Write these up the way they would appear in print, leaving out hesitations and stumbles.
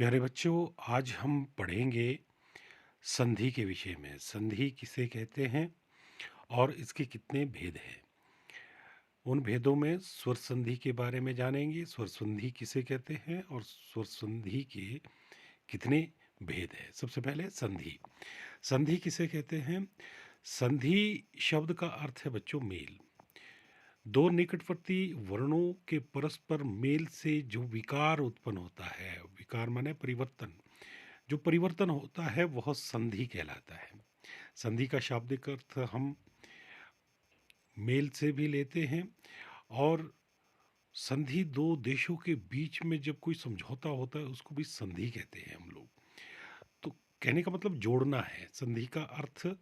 प्यारे बच्चों, आज हम पढ़ेंगे संधि के विषय में। संधि किसे कहते हैं और इसके कितने भेद हैं। उन भेदों में स्वर संधि के बारे में जानेंगे, स्वर संधि किसे कहते हैं और स्वर संधि के कितने भेद हैं। सबसे पहले संधि। संधि किसे कहते हैं? संधि शब्द का अर्थ है बच्चों मेल। दो निकटवर्ती वर्णों के परस्पर मेल से जो विकार उत्पन्न होता है, विकार माने परिवर्तन, जो परिवर्तन होता है वह संधि कहलाता है। संधि का शाब्दिक अर्थ हम मेल से भी लेते हैं। और संधि दो देशों के बीच में जब कोई समझौता होता है उसको भी संधि कहते हैं हम लोग। तो कहने का मतलब जोड़ना है। संधि का अर्थ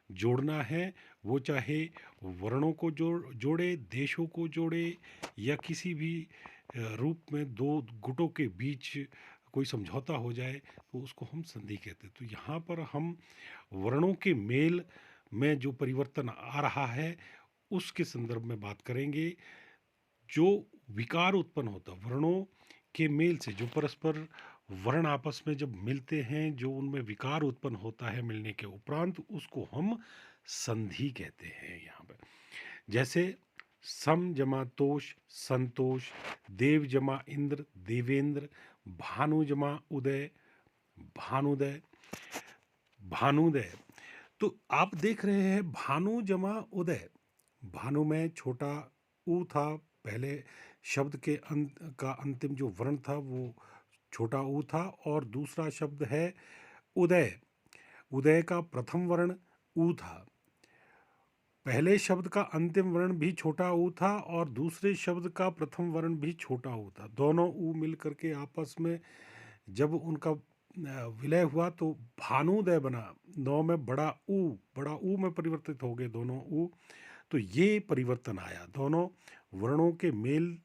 जोड़ना है। वो चाहे वर्णों को जोड़े, देशों को जोड़े, या किसी भी रूप में दो गुटों के बीच कोई समझौता हो जाए तो उसको हम संधि कहते हैं। तो यहाँ पर हम वर्णों के मेल में जो परिवर्तन आ रहा है उसके संदर्भ में बात करेंगे। जो विकार उत्पन्न होता वर्णों के मेल से, जो परस्पर वर्ण आपस में जब मिलते हैं, जो उनमें विकार उत्पन्न होता है मिलने के उपरांत, उसको हम संधि कहते हैं। यहाँ पर जैसे सम जमा तोष संतोष, देव जमा इंद्र देवेंद्र, भानु जमा उदय भानुदय भानुदय। तो आप देख रहे हैं भानु जमा उदय। भानु में छोटा ऊ था, पहले शब्द के अंत का अंतिम जो वर्ण था वो छोटा ऊ था। और दूसरा शब्द है उदय। उदय का प्रथम वर्ण ऊ था। पहले शब्द का अंतिम वर्ण भी छोटा ऊ था और दूसरे शब्द का प्रथम वर्ण भी छोटा ऊ था। दोनों ऊ मिल करके आपस में जब उनका विलय हुआ तो भानुदय बना। नौ में बड़ा ऊ में परिवर्तित हो गए दोनों ऊ। तो ये परिवर्तन आया, दोनों वर्णों के मेल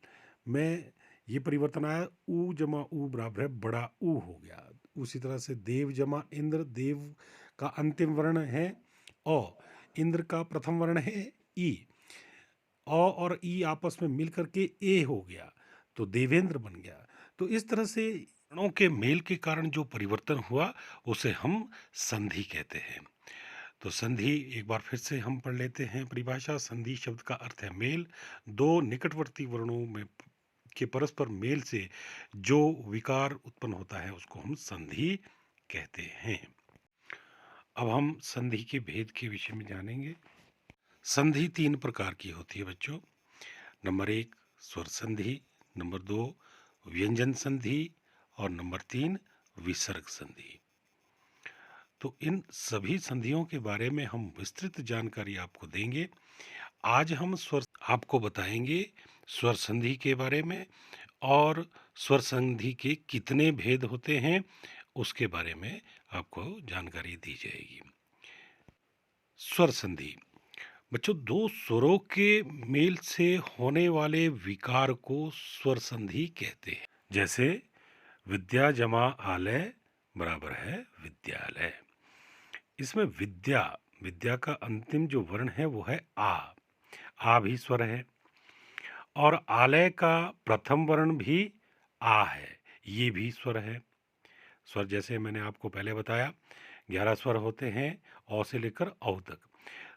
में ये परिवर्तन आया। ऊ जमा ऊ बराबर है बड़ा ऊ हो गया। उसी तरह से देव जमा इंद्र, देव का अंतिम वर्ण है अ, इंद्र का प्रथम वर्ण है ई। अ और ई आपस में मिल करके ए हो गया तो देवेंद्र बन गया। तो इस तरह से वर्णों के मेल के कारण जो परिवर्तन हुआ उसे हम संधि कहते हैं। तो संधि एक बार फिर से हम पढ़ लेते हैं परिभाषा। संधि शब्द का अर्थ है मेल। दो निकटवर्ती वर्णों में के परस्पर मेल से जो विकार उत्पन्न होता है उसको हम संधि कहते हैं। अब हम संधि के भेद के विषय में जानेंगे। संधि तीन प्रकार की होती है बच्चों। नंबर एक स्वर संधि, नंबर दो व्यंजन संधि और नंबर तीन विसर्ग संधि। तो इन सभी संधियों के बारे में हम विस्तृत जानकारी आपको देंगे। आज हम स्वर आपको बताएंगे स्वर संधि के बारे में, और स्वर संधि के कितने भेद होते हैं उसके बारे में आपको जानकारी दी जाएगी। स्वर संधि बच्चों, दो स्वरों के मेल से होने वाले विकार को स्वर संधि कहते हैं। जैसे विद्या जमा आलय बराबर है विद्यालय। इसमें विद्या विद्या का अंतिम जो वर्ण है वो है आ भी स्वर है। और आलय का प्रथम वर्ण भी आ है, ये भी स्वर है। स्वर जैसे मैंने आपको पहले बताया 11 स्वर होते हैं औ से लेकर औ तक।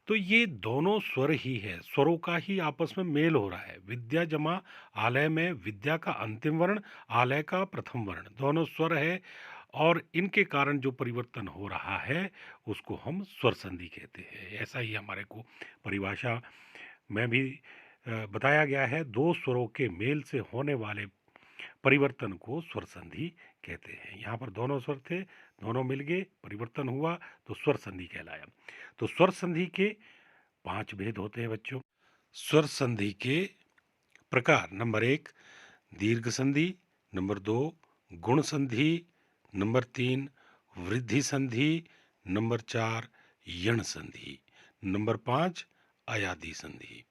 तो ये दोनों स्वर ही है, स्वरों का ही आपस में मेल हो रहा है। विद्या जमा आलय में विद्या का अंतिम वर्ण, आलय का प्रथम वर्ण, दोनों स्वर है। और इनके कारण जो परिवर्तन हो रहा है उसको हम स्वर संधि कहते हैं। ऐसा ही हमारे को परिभाषा में भी बताया गया है। दो स्वरों के मेल से होने वाले परिवर्तन को स्वर संधि कहते हैं। यहाँ पर दोनों स्वर थे, दोनों मिल गए, परिवर्तन हुआ तो स्वर संधि कहलाया। तो स्वर संधि के 5 भेद होते हैं बच्चों। स्वर संधि के प्रकार: नंबर 1 दीर्घ संधि, नंबर 2 गुण संधि, नंबर 3 वृद्धि संधि, नंबर 4 यण संधि, नंबर 5 अयादि संधि।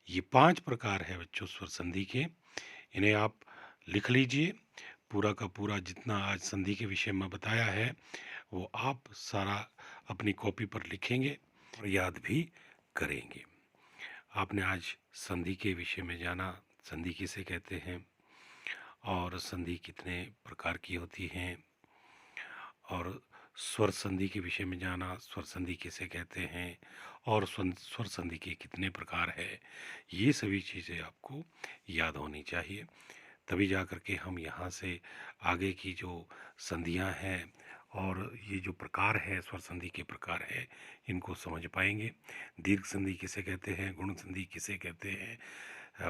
ये 5 प्रकार है बच्चों स्वर संधि के। इन्हें आप लिख लीजिए। पूरा का पूरा जितना आज संधि के विषय में बताया है वो आप सारा अपनी कॉपी पर लिखेंगे और याद भी करेंगे। आपने आज संधि के विषय में जाना, संधि किसे कहते हैं, और संधि कितने प्रकार की होती हैं, और स्वर संधि के विषय में जाना, स्वर संधि किसे कहते हैं और स्वर संधि के कितने प्रकार है, ये सभी चीज़ें आपको याद होनी चाहिए। तभी जा कर के हम यहाँ से आगे की जो संधियाँ हैं और ये जो प्रकार है, स्वर संधि के प्रकार है, इनको समझ पाएंगे। दीर्घ संधि किसे कहते हैं, गुण संधि किसे कहते हैं,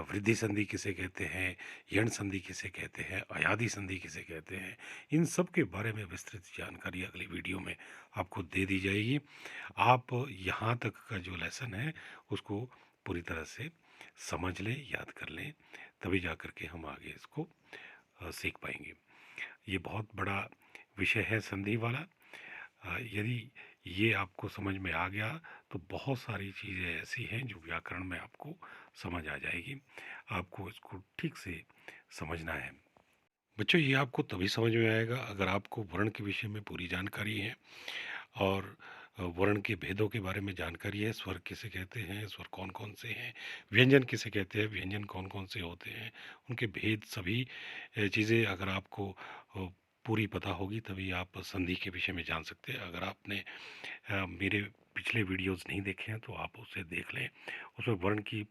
वृद्धि संधि किसे कहते हैं, यण संधि किसे कहते हैं, अयादि संधि किसे कहते हैं, इन सब के बारे में विस्तृत जानकारी अगली वीडियो में आपको दे दी जाएगी। आप यहाँ तक का जो लेसन है उसको पूरी तरह से समझ लें, याद कर लें, तभी जा कर के हम आगे इसको सीख पाएंगे। ये बहुत बड़ा विषय है संधि वाला। यदि ये आपको समझ में आ गया तो बहुत सारी चीज़ें ऐसी हैं जो व्याकरण में आपको समझ आ जाएगी। आपको इसको ठीक से समझना है। बच्चों, ये आपको तभी समझ में आएगा अगर आपको वर्ण के विषय में पूरी जानकारी है और वर्ण के भेदों के बारे में जानकारी है। स्वर किसे कहते हैं, स्वर कौन कौन से हैं, व्यंजन किसे कहते हैं, व्यंजन कौन कौन से होते हैं, उनके भेद, सभी चीज़ें अगर आपको पूरी पता होगी तभी आप संधि के विषय में जान सकते हैं। अगर आपने मेरे पिछले वीडियोस नहीं देखे हैं तो आप उसे देख लें, उसमें वर्ण की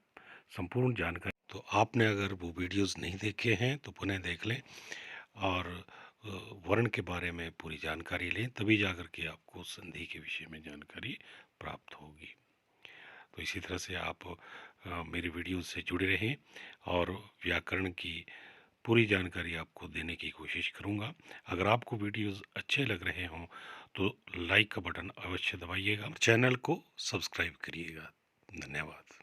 संपूर्ण जानकारी। तो आपने अगर वो वीडियोस नहीं देखे हैं तो पुनः देख लें और वर्ण के बारे में पूरी जानकारी लें, तभी जाकर के आपको संधि के विषय में जानकारी प्राप्त होगी। तो इसी तरह से आप मेरे वीडियो से जुड़े रहें और व्याकरण की पूरी जानकारी आपको देने की कोशिश करूंगा। अगर आपको वीडियोस अच्छे लग रहे हों तो लाइक का बटन अवश्य दबाइएगा, चैनल को सब्सक्राइब करिएगा। धन्यवाद।